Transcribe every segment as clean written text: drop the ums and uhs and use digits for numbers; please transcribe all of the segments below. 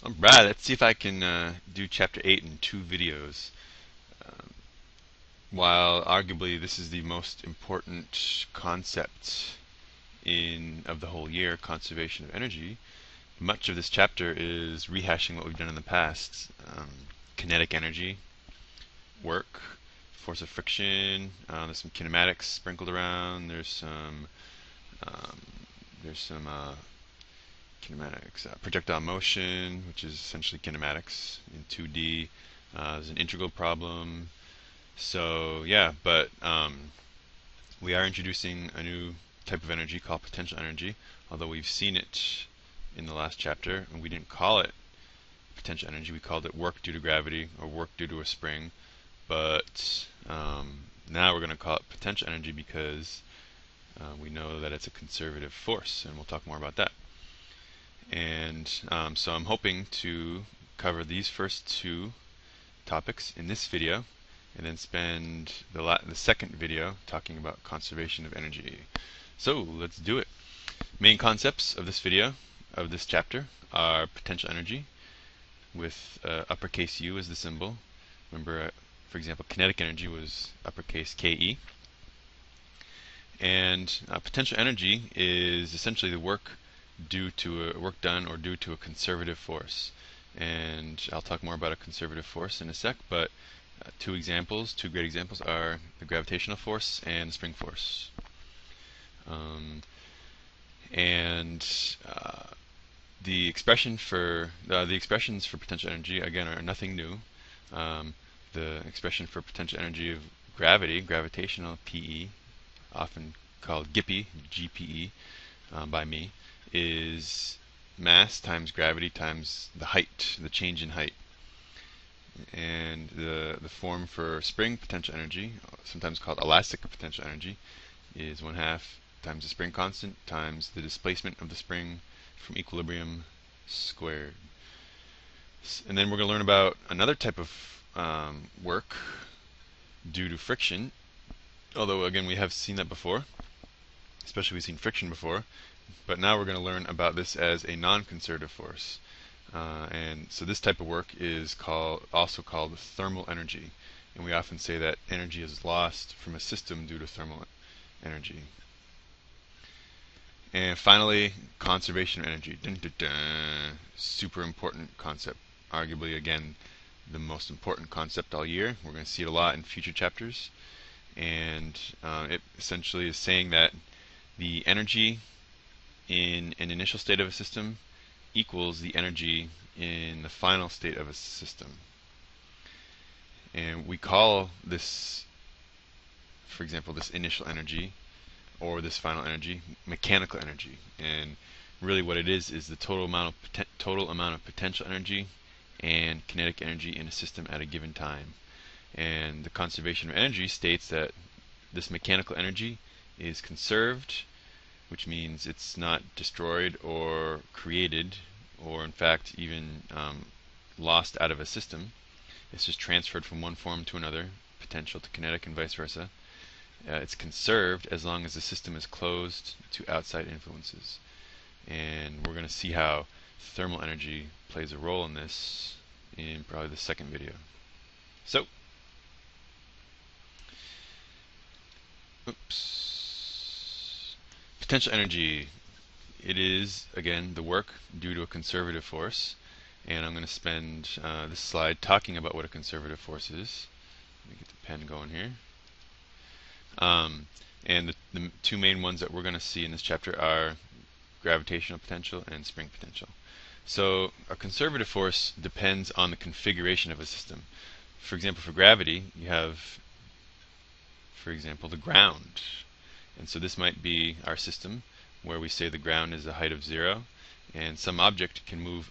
Alright, let's see if I can do Chapter 8 in 2 videos. Um, while arguably this is the most important concept of the whole year, conservation of energy, much of this chapter is rehashing what we've done in the past. Kinetic energy, work, force of friction, there's some kinematics sprinkled around, um, there's some kinematics, projectile motion, which is essentially kinematics in 2D. There's an integral problem. So yeah, but we are introducing a new type of energy called potential energy, although we've seen it in the last chapter, and we didn't call it potential energy. We called it work due to gravity or work due to a spring. But now we're going to call it potential energy because we know that it's a conservative force, and we'll talk more about that. And so I'm hoping to cover these first two topics in this video, and then spend the second video talking about conservation of energy. So let's do it. Main concepts of this video, of this chapter, are potential energy, with uppercase U as the symbol. Remember, for example, kinetic energy was uppercase KE. And potential energy is essentially the work done or due to a conservative force. And I'll talk more about a conservative force in a sec, but two great examples are the gravitational force and the spring force. And the expressions for potential energy again are nothing new. The expression for potential energy of gravity, gravitational PE, often called GIPE, GPE by me, is mass times gravity times the height, the change in height. And the form for spring potential energy, sometimes called elastic potential energy, is 1/2 times the spring constant times the displacement of the spring from equilibrium squared. And then we're going to learn about another type of work due to friction, although again we have seen that before, especially we've seen friction before, but now we're going to learn about this as a non-conservative force. And so this type of work is also called thermal energy, and we often say that energy is lost from a system due to thermal energy. And finally, conservation of energy. Dun, dun, dun. Super important concept. Arguably, again, the most important concept all year. We're going to see it a lot in future chapters. And it essentially is saying that the energy in an initial state of a system equals the energy in the final state of a system. And we call this, for example, this initial energy or this final energy mechanical energy. And really what it is the total amount of potential energy and kinetic energy in a system at a given time. And the conservation of energy states that this mechanical energy is conserved, which means it's not destroyed or created, or in fact even lost out of a system. It's just transferred from one form to another, potential to kinetic and vice versa. It's conserved as long as the system is closed to outside influences. And we're going to see how thermal energy plays a role in this in probably the second video. So, potential energy. It is, again, the work due to a conservative force. And I'm going to spend this slide talking about what a conservative force is. Let me get the pen going here. And the two main ones that we're going to see in this chapter are gravitational potential and spring potential. So a conservative force depends on the configuration of a system. For example, for gravity, you have, for example, the ground. And so this might be our system, where we say the ground is a height of 0, and some object can move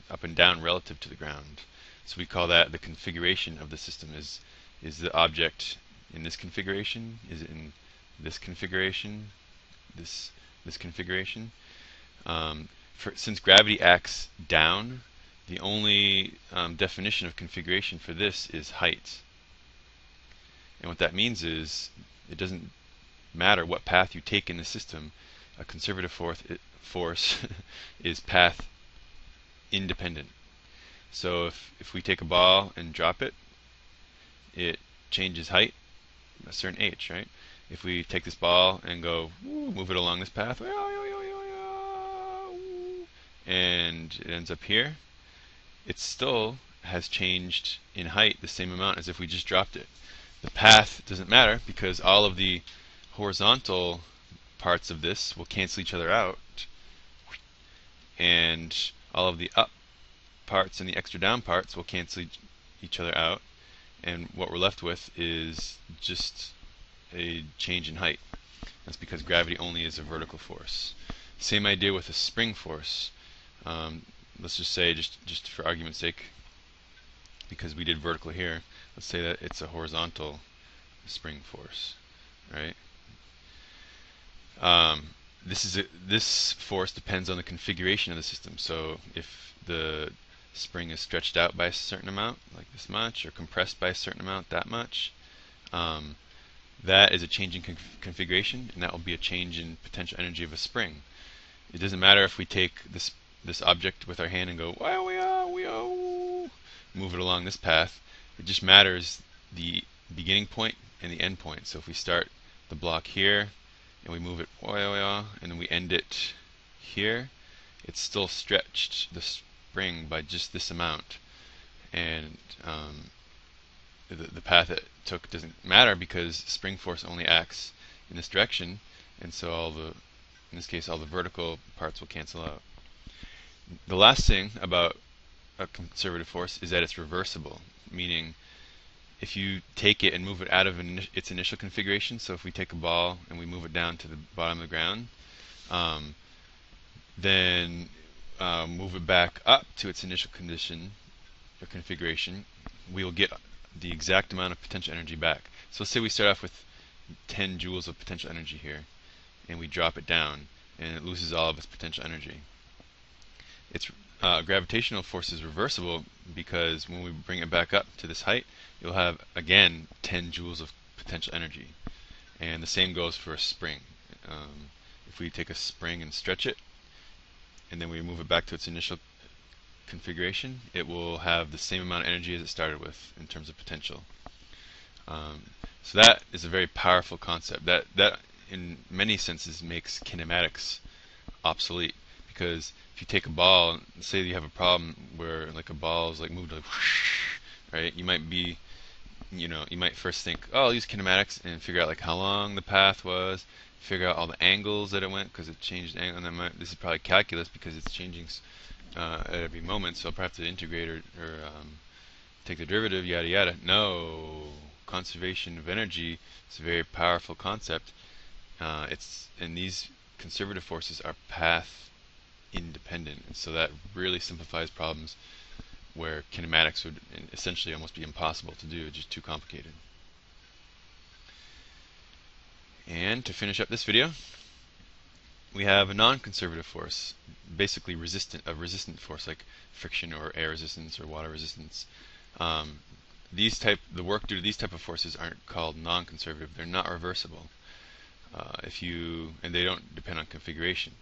up and down relative to the ground. So we call that the configuration of the system. Is the object in this configuration? Is it in this configuration? This configuration? Since gravity acts down, the only definition of configuration for this is height. And what that means is it doesn't matter what path you take in the system. A conservative force is path independent. So if we take a ball and drop it, it changes height a certain h, right? If we take this ball and go move it along this path, and it ends up here, it still has changed in height the same amount as if we just dropped it. The path doesn't matter because all of the horizontal parts of this will cancel each other out, and all of the up parts and the extra down parts will cancel each other out, and what we're left with is just a change in height. That's because gravity only is a vertical force. Same idea with a spring force. Let's just say, just for argument's sake, because we did vertical here, let's say that it's a horizontal spring force, right? This force depends on the configuration of the system. So if the spring is stretched out by a certain amount, like this much, or compressed by a certain amount, that much, that is a change in configuration, and that will be a change in potential energy of a spring. It doesn't matter if we take this object with our hand and go move it along this path. It just matters the beginning point and the end point. So if we start the block here and we move it and then we end it here, it's still stretched the spring by just this amount, and the path it took doesn't matter because spring force only acts in this direction, and so in this case all the vertical parts will cancel out. The last thing about a conservative force is that it's reversible, meaning if you take it and move it out of its initial configuration, so if we take a ball and we move it down to the bottom of the ground, then move it back up to its initial condition or configuration, we will get the exact amount of potential energy back. So let's say we start off with 10 joules of potential energy here, and we drop it down, and it loses all of its potential energy. Its gravitational force is reversible because when we bring it back up to this height, you'll have again 10 joules of potential energy. And the same goes for a spring. If we take a spring and stretch it, and then we move it back to its initial configuration, it will have the same amount of energy as it started with in terms of potential. So that is a very powerful concept. That in many senses makes kinematics obsolete, because if you take a ball, say you have a problem where like a ball is like moved like whoosh, right? You might first think, oh, I'll use kinematics and figure out like how long the path was, figure out all the angles that it went because it changed angle, and then this is probably calculus because it's changing at every moment, so I'll probably have to integrate or take the derivative, yada yada. No, conservation of energy is a very powerful concept. And these conservative forces are path independent, and so that really simplifies problems where kinematics would essentially almost be impossible to do, just too complicated. And to finish up this video, we have a non-conservative force, basically a resistant force like friction or air resistance or water resistance. The work due to these type of forces aren't called non-conservative. They're not reversible. And they don't depend on configuration.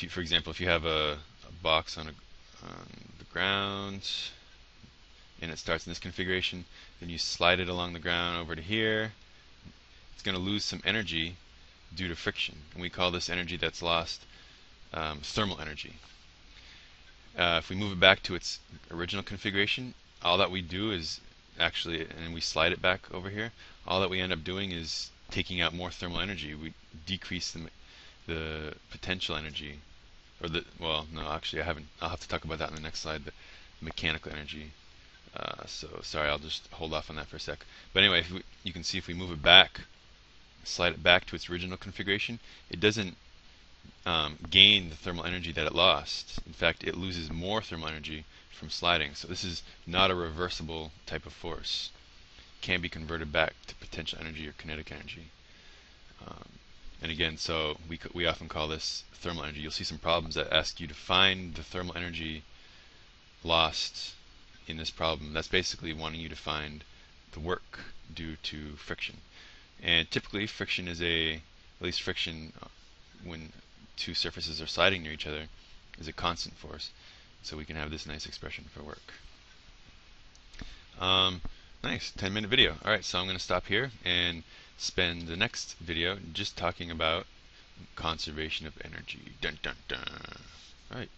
For example, if you have a box on the ground and it starts in this configuration, then you slide it along the ground over to here, it's going to lose some energy due to friction, and we call this energy that's lost thermal energy. If we move it back to its original configuration, all that we do is and we slide it back over here, all that we end up doing is taking out more thermal energy. We decrease the potential energy, I'll have to talk about that in the next slide, the mechanical energy. So sorry, I'll just hold off on that for a sec. But anyway, you can see if we move it back, slide it back to its original configuration, it doesn't gain the thermal energy that it lost. In fact, it loses more thermal energy from sliding. So this is not a reversible type of force. It can be converted back to potential energy or kinetic energy. And again, so we often call this thermal energy. You'll see some problems that ask you to find the thermal energy lost in this problem. That's basically wanting you to find the work due to friction. And typically friction is at least friction when two surfaces are sliding near each other, is a constant force. so we can have this nice expression for work. Nice, 10-minute video. Alright, so I'm going to stop here and spend the next video just talking about conservation of energy. Dun dun dun. Alright.